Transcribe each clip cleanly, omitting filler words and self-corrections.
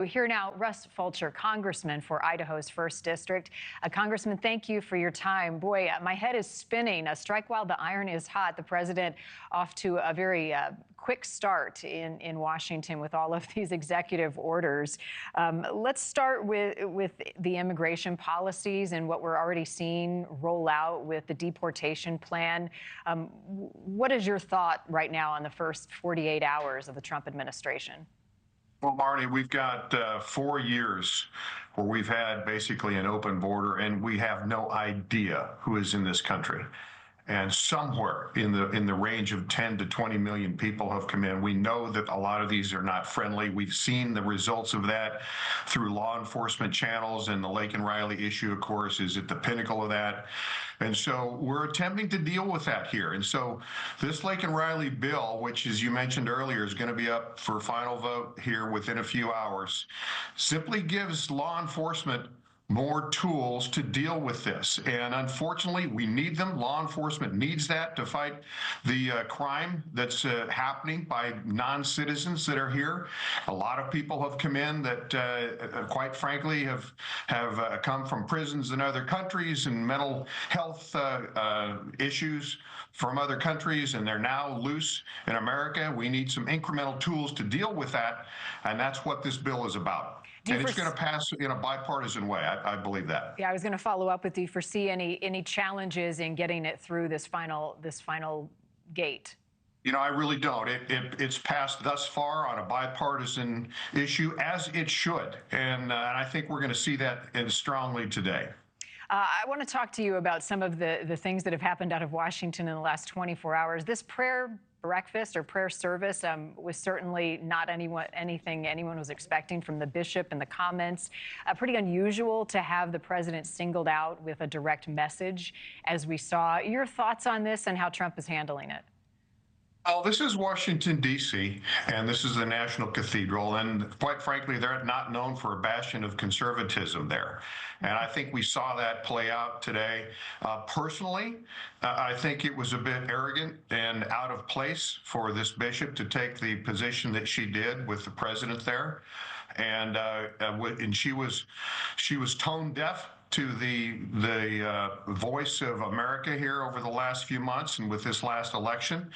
We hear now Russ Fulcher, Congressman for Idaho's 1st District. Congressman, thank you for your time. Boy, my head is spinning. Strike while the iron is hot. The president off to a very quick start in Washington with all of these executive orders. Let's start with the immigration policies and what we're already seeing roll out with the deportation plan. What is your thought right now on the first 48 hours of the Trump administration? Well, Marni, we've got 4 years where we've had basically an open border, and we have no idea who is in this country. And somewhere in the range of 10 to 20 million people have come in. We know that a lot of these are not friendly. We've seen the results of that through law enforcement channels, and the Lake and Riley issue, of course, is at the pinnacle of that. And so we're attempting to deal with that here. And so this Lake and Riley bill, which, as you mentioned earlier, is going to be up for final vote here within a few hours, simply gives law enforcement more tools to deal with this. And unfortunately, we need them. Law enforcement needs that to fight the crime that's happening by non-citizens that are here. A lot of people have come in that, quite frankly, have come from prisons in other countries and mental health issues from other countries, and they're now loose in America. We need some incremental tools to deal with that, and that's what this bill is about. And it's going to pass in a bipartisan way. I believe that. Yeah, I was going to follow up with you. Foresee any challenges in getting it through this final gate? You know, I really don't. It's passed thus far on a bipartisan issue, as it should, and I think we're going to see that strongly today. I want to talk to you about some of the things that have happened out of Washington in the last 24 hours. This prayer breakfast or prayer service was certainly not anything anyone was expecting from the bishop and the comments. Pretty unusual to have the president singled out with a direct message, as we saw. Your thoughts on this and how Trump is handling it? Well, this is Washington, D.C., and this is the National Cathedral, and quite frankly, they're not known for a bastion of conservatism there. And I think we saw that play out today. Personally, I think it was a bit arrogant and out of place for this bishop to take the position that she did with the president there. And she was tone deaf to the voice of America here over the last few months and with this last election.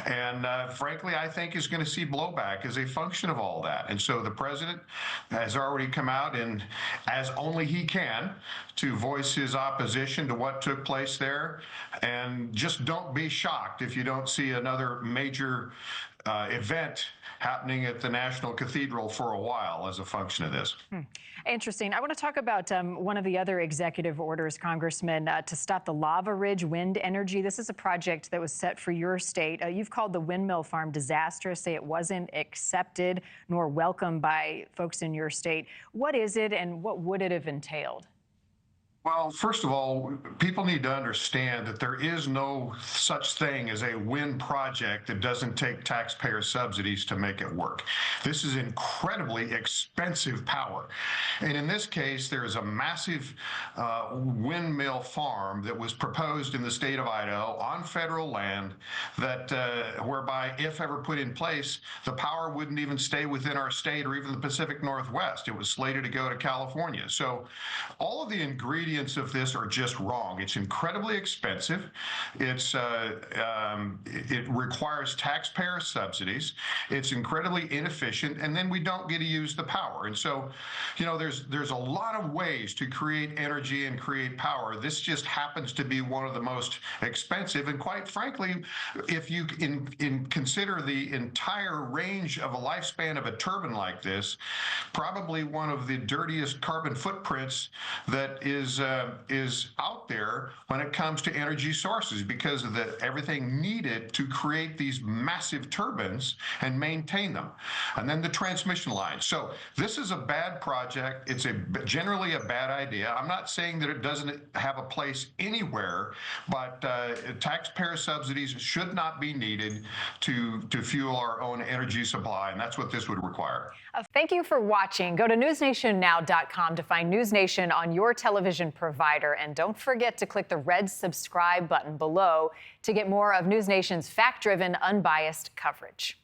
And frankly, I think is going to see blowback as a function of all that. And so the president has already come out, and as only he can, to voice his opposition to what took place there. And just don't be shocked if you don't see another major event happening at the National Cathedral for a while as a function of this. Interesting. I want to talk about one of the other executive orders, Congressman, to stop the Lava Ridge wind energy. This is a project that was set for your state. You've called the windmill farm disastrous, say it wasn't accepted nor welcomed by folks in your state. What is it, and what would it have entailed? Well, first of all, people need to understand that there is no such thing as a wind project that doesn't take taxpayer subsidies to make it work. This is incredibly expensive power. And in this case, there is a massive windmill farm that was proposed in the state of Idaho on federal land that whereby, if ever put in place, the power wouldn't even stay within our state or even the Pacific Northwest. It was slated to go to California. So all of the ingredients of this are just wrong. It's incredibly expensive. It requires taxpayer subsidies. It's incredibly inefficient, and then we don't get to use the power. And so, you know, there's a lot of ways to create energy and create power. This just happens to be one of the most expensive. And quite frankly, if you consider the entire range of a lifespan of a turbine like this, probably one of the dirtiest carbon footprints that is out there when it comes to energy sources, because of everything needed to create these massive turbines and maintain them, and then the transmission lines. So this is a bad project. It's generally a bad idea. I'm not saying that it doesn't have a place anywhere, but taxpayer subsidies should not be needed to fuel our own energy supply, and that's what this would require. Thank you for watching. Go to newsnationnow.com to find NewsNation on your television provider, and don't forget to click the red subscribe button below to get more of NewsNation's fact-driven, unbiased coverage.